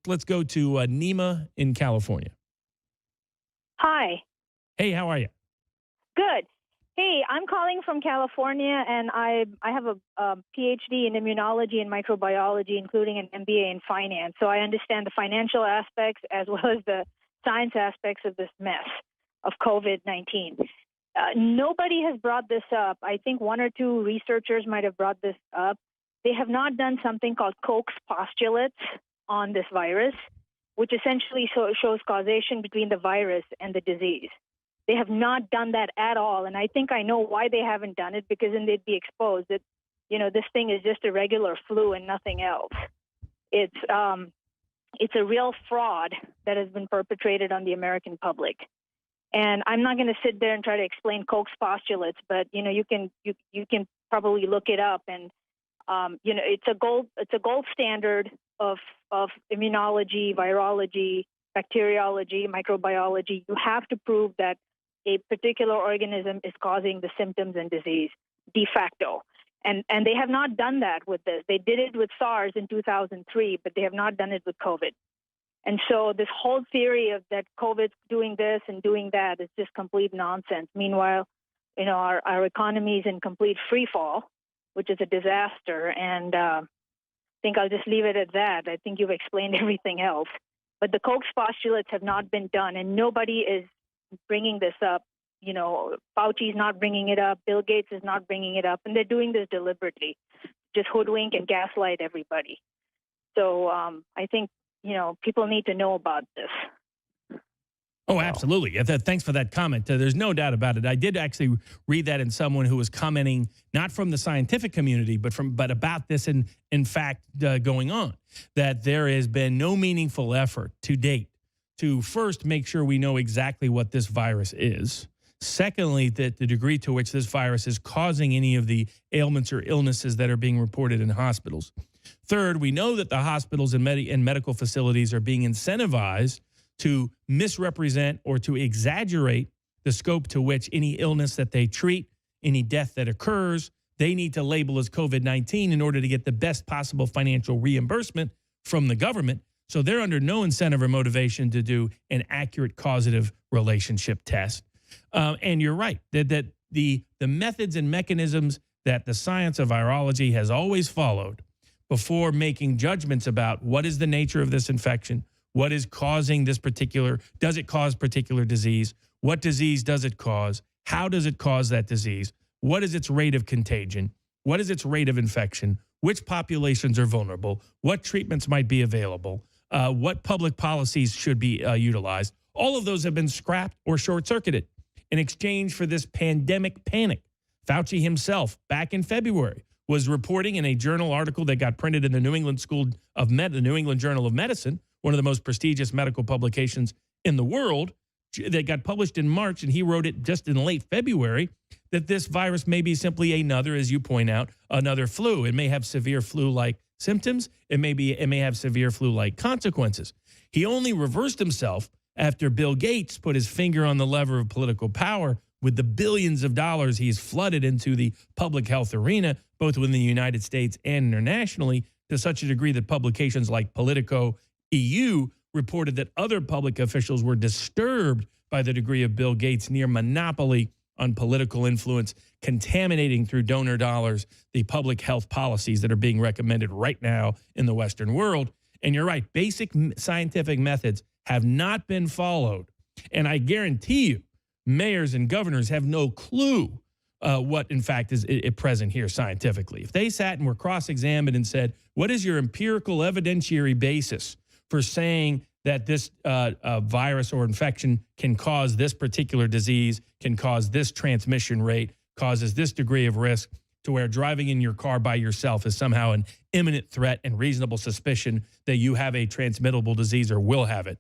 let's go to Nima in California. Hi. Hey, how are you? Good. Hey, I'm calling from California, and I have a PhD in immunology and microbiology, including an MBA in finance. So I understand the financial aspects as well as the science aspects of this mess of COVID-19. Nobody has brought this up. I think one or two researchers might have brought this up. They have not done something called Koch's postulates on this virus, which essentially shows causation between the virus and the disease. They have not done that at all, and I think I know why they haven't done it, because then they'd be exposed that, this thing is just a regular flu and nothing else. It's a real fraud that has been perpetrated on the American public. And I'm not going to sit there and try to explain Koch's postulates, but you can probably look it up, and it's a gold standard of immunology, virology, bacteriology, microbiology. You have to prove that a particular organism is causing the symptoms and disease de facto. And they have not done that with this. They did it with SARS in 2003, but they have not done it with COVID. And so this whole theory of that COVID's doing this and doing that is just complete nonsense. Meanwhile, our economy is in complete free fall, which is a disaster. And I think I'll just leave it at that. I think you've explained everything else. But the Koch's postulates have not been done, and nobody is bringing this up. Fauci's not bringing it up. Bill Gates is not bringing it up, and they're doing this deliberately, just hoodwink and gaslight everybody. So I think, people need to know about this. Oh, absolutely. Thanks for that comment. There's no doubt about it. I did actually read that in someone who was commenting, not from the scientific community, but about this in fact going on, that there has been no meaningful effort to date to first make sure we know exactly what this virus is. Secondly, that the degree to which this virus is causing any of the ailments or illnesses that are being reported in hospitals. Third, we know that the hospitals and medical facilities are being incentivized to misrepresent or to exaggerate the scope to which any illness that they treat, any death that occurs, they need to label as COVID-19 in order to get the best possible financial reimbursement from the government. So they're under no incentive or motivation to do an accurate causative relationship test. And you're right, that the methods and mechanisms that the science of virology has always followed before making judgments about what is the nature of this infection, what is causing this does it cause particular disease? What disease does it cause? How does it cause that disease? What is its rate of contagion? What is its rate of infection? Which populations are vulnerable? What treatments might be available? What public policies should be utilized? All of those have been scrapped or short-circuited in exchange for this pandemic panic. Fauci himself, back in February, was reporting in a journal article that got printed in the New England Journal of Medicine, one of the most prestigious medical publications in the world, that got published in March, and he wrote it just in late February, that this virus may be simply another, as you point out, another flu. It may have severe flu-like symptoms. It may have severe flu-like consequences. He only reversed himself after Bill Gates put his finger on the lever of political power with the billions of dollars he's flooded into the public health arena, both within the United States and internationally, to such a degree that publications like Politico EU reported that other public officials were disturbed by the degree of Bill Gates' near monopoly on political influence, contaminating through donor dollars the public health policies that are being recommended right now in the Western world. And you're right, basic scientific methods have not been followed. And I guarantee you, mayors and governors have no clue what, in fact, is present here scientifically. If they sat and were cross-examined and said, what is your empirical evidentiary basis for saying that this virus or infection can cause this particular disease, can cause this transmission rate, causes this degree of risk, to where driving in your car by yourself is somehow an imminent threat and reasonable suspicion that you have a transmittable disease or will have it.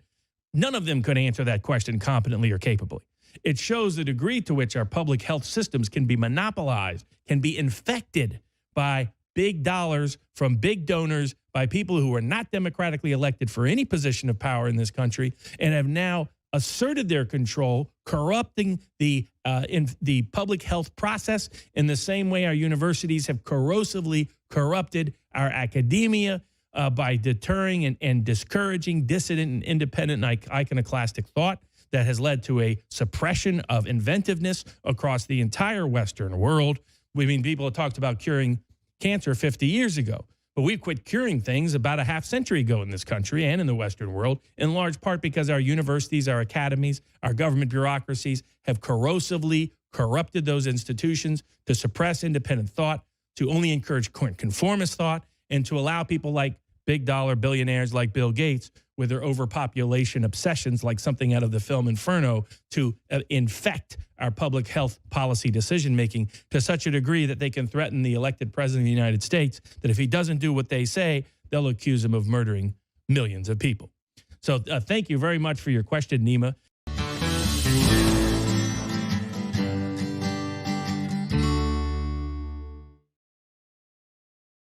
None of them could answer that question competently or capably. It shows the degree to which our public health systems can be monopolized, can be infected by big dollars from big donors, by people who are not democratically elected for any position of power in this country, and have now asserted their control, corrupting the public health process in the same way our universities have corrosively corrupted our academia, by deterring and discouraging dissident and independent and iconoclastic thought that has led to a suppression of inventiveness across the entire Western world. I mean, people have talked about curing cancer 50 years ago, but we quit curing things about a half century ago in this country and in the Western world, in large part because our universities, our academies, our government bureaucracies have corrosively corrupted those institutions to suppress independent thought, to only encourage conformist thought, and to allow people like big dollar billionaires like Bill Gates with their overpopulation obsessions, like something out of the film Inferno, to infect our public health policy decision-making to such a degree that they can threaten the elected president of the United States that if he doesn't do what they say, they'll accuse him of murdering millions of people. So thank you very much for your question, Nima.